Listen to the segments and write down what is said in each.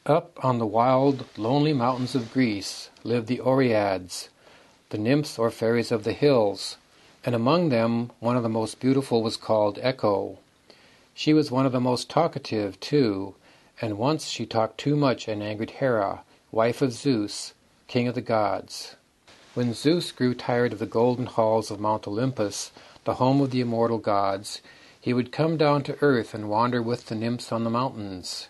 Up on the wild, lonely mountains of Greece lived the Oreads, the nymphs or fairies of the hills, and among them one of the most beautiful was called Echo. She was one of the most talkative, too, and once she talked too much and angered Hera, wife of Zeus, king of the gods. When Zeus grew tired of the golden halls of Mount Olympus, the home of the immortal gods, he would come down to earth and wander with the nymphs on the mountains.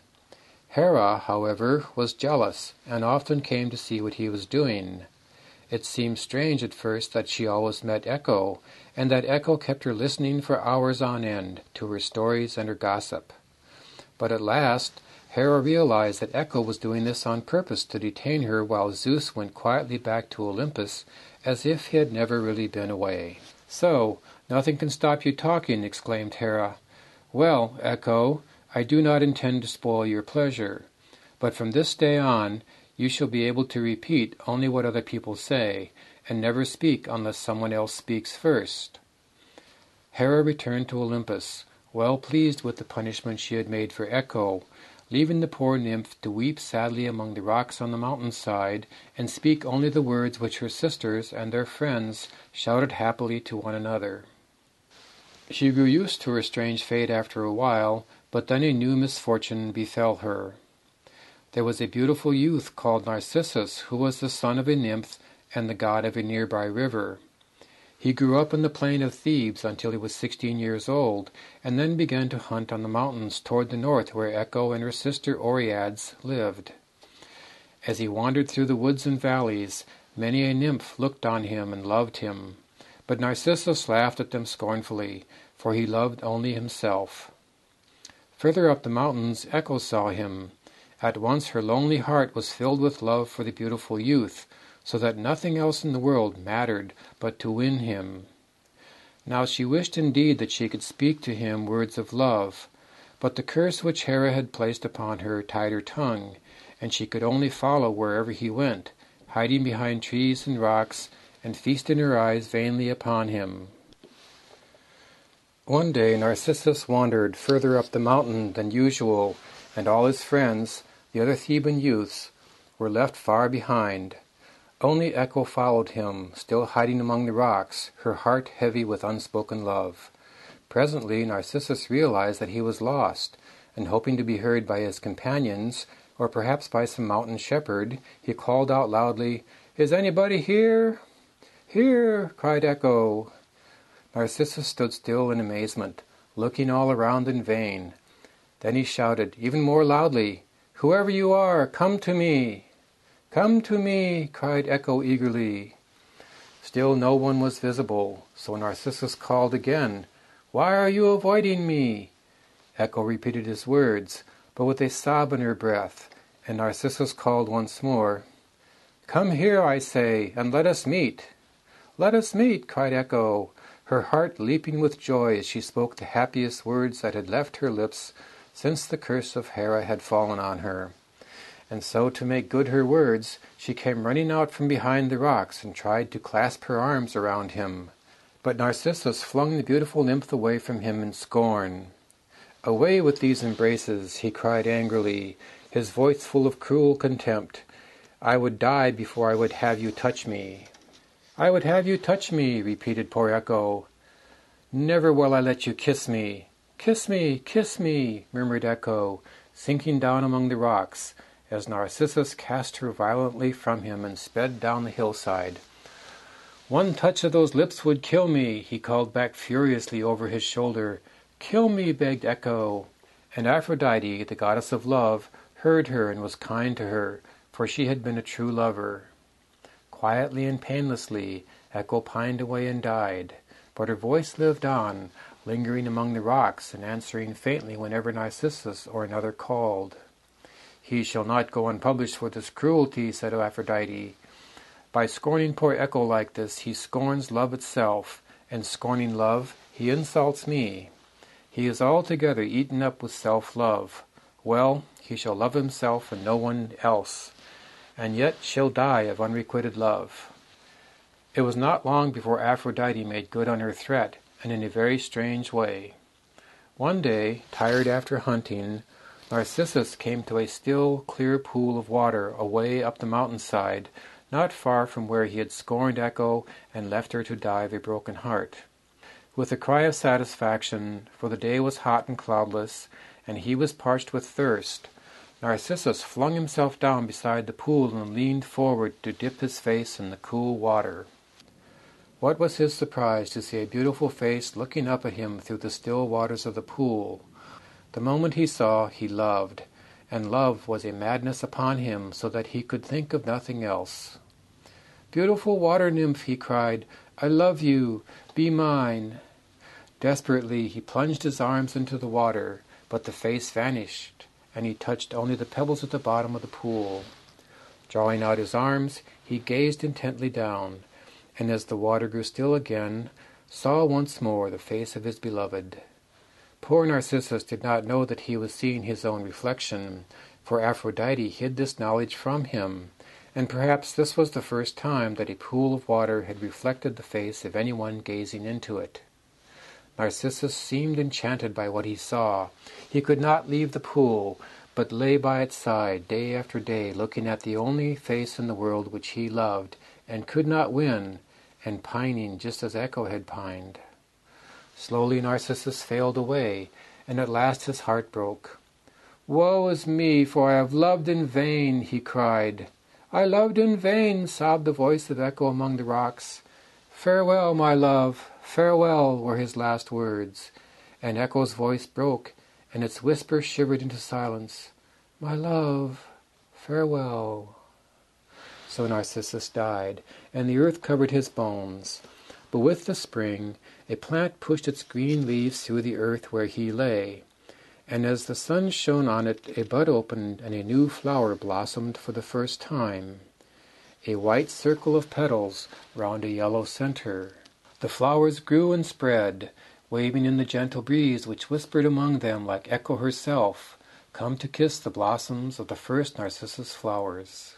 Hera, however, was jealous, and often came to see what he was doing. It seemed strange at first that she always met Echo, and that Echo kept her listening for hours on end to her stories and her gossip. But at last, Hera realized that Echo was doing this on purpose to detain her while Zeus went quietly back to Olympus as if he had never really been away. "So, nothing can stop you talking," exclaimed Hera. "Well, Echo, I do not intend to spoil your pleasure, but from this day on you shall be able to repeat only what other people say, and never speak unless someone else speaks first." Hera returned to Olympus, well pleased with the punishment she had made for Echo, leaving the poor nymph to weep sadly among the rocks on the mountainside and speak only the words which her sisters and their friends shouted happily to one another. She grew used to her strange fate after a while, but then a new misfortune befell her. There was a beautiful youth called Narcissus, who was the son of a nymph and the god of a nearby river. He grew up in the plain of Thebes until he was 16 years old, and then began to hunt on the mountains toward the north where Echo and her sister Oreads lived. As he wandered through the woods and valleys, many a nymph looked on him and loved him. But Narcissus laughed at them scornfully, for he loved only himself. Further up the mountains, Echo saw him. At once her lonely heart was filled with love for the beautiful youth, so that nothing else in the world mattered but to win him. Now she wished indeed that she could speak to him words of love, but the curse which Hera had placed upon her tied her tongue, and she could only follow wherever he went, hiding behind trees and rocks, and feasting her eyes vainly upon him. One day Narcissus wandered further up the mountain than usual, and all his friends, the other Theban youths, were left far behind. Only Echo followed him, still hiding among the rocks, her heart heavy with unspoken love. Presently Narcissus realized that he was lost, and hoping to be heard by his companions, or perhaps by some mountain shepherd, he called out loudly, "Is anybody here?" "Here!" cried Echo. Narcissus stood still in amazement, looking all around in vain. Then he shouted, even more loudly, "Whoever you are, come to me!" "Come to me!" cried Echo eagerly. Still no one was visible, so Narcissus called again, "Why are you avoiding me?" Echo repeated his words, but with a sob in her breath, and Narcissus called once more, "Come here, I say, and let us meet." "Let us meet!" cried Echo, her heart leaping with joy as she spoke the happiest words that had left her lips since the curse of Hera had fallen on her. And so, to make good her words, she came running out from behind the rocks and tried to clasp her arms around him. But Narcissus flung the beautiful nymph away from him in scorn. "Away with these embraces," he cried angrily, his voice full of cruel contempt. "I would die before I would have you touch me." "I would have you touch me," repeated poor Echo. "Never will I let you kiss me." "Kiss me, kiss me," murmured Echo, sinking down among the rocks, as Narcissus cast her violently from him and sped down the hillside. "One touch of those lips would kill me," he called back furiously over his shoulder. "Kill me," begged Echo. And Aphrodite, the goddess of love, heard her and was kind to her, for she had been a true lover. Quietly and painlessly, Echo pined away and died, but her voice lived on, lingering among the rocks and answering faintly whenever Narcissus or another called. "He shall not go unpunished for this cruelty," said Aphrodite. "By scorning poor Echo like this, he scorns love itself, and scorning love, he insults me. He is altogether eaten up with self-love. Well, he shall love himself and no one else, and yet shall die of unrequited love." It was not long before Aphrodite made good on her threat, and in a very strange way. One day, tired after hunting, Narcissus came to a still, clear pool of water away up the mountainside, not far from where he had scorned Echo and left her to die of a broken heart. With a cry of satisfaction, for the day was hot and cloudless, and he was parched with thirst, Narcissus flung himself down beside the pool and leaned forward to dip his face in the cool water. What was his surprise to see a beautiful face looking up at him through the still waters of the pool. The moment he saw, he loved, and love was a madness upon him so that he could think of nothing else. "Beautiful water nymph," he cried, "I love you. Be mine." Desperately he plunged his arms into the water, but the face vanished, and he touched only the pebbles at the bottom of the pool. Drawing out his arms, he gazed intently down, and as the water grew still again, saw once more the face of his beloved. Poor Narcissus did not know that he was seeing his own reflection, for Aphrodite hid this knowledge from him, and perhaps this was the first time that a pool of water had reflected the face of anyone gazing into it. Narcissus seemed enchanted by what he saw. He could not leave the pool, but lay by its side day after day, looking at the only face in the world which he loved, and could not win, and pining just as Echo had pined. Slowly Narcissus failed away, and at last his heart broke. "Woe is me, for I have loved in vain," he cried. "I loved in vain," sobbed the voice of Echo among the rocks. "Farewell, my love, farewell," were his last words, and Echo's voice broke, and its whisper shivered into silence. "My love, farewell." So Narcissus died, and the earth covered his bones. But with the spring, a plant pushed its green leaves through the earth where he lay, and as the sun shone on it, a bud opened and a new flower blossomed for the first time. A white circle of petals round a yellow center. The flowers grew and spread, waving in the gentle breeze which whispered among them like Echo herself, come to kiss the blossoms of the first Narcissus flowers.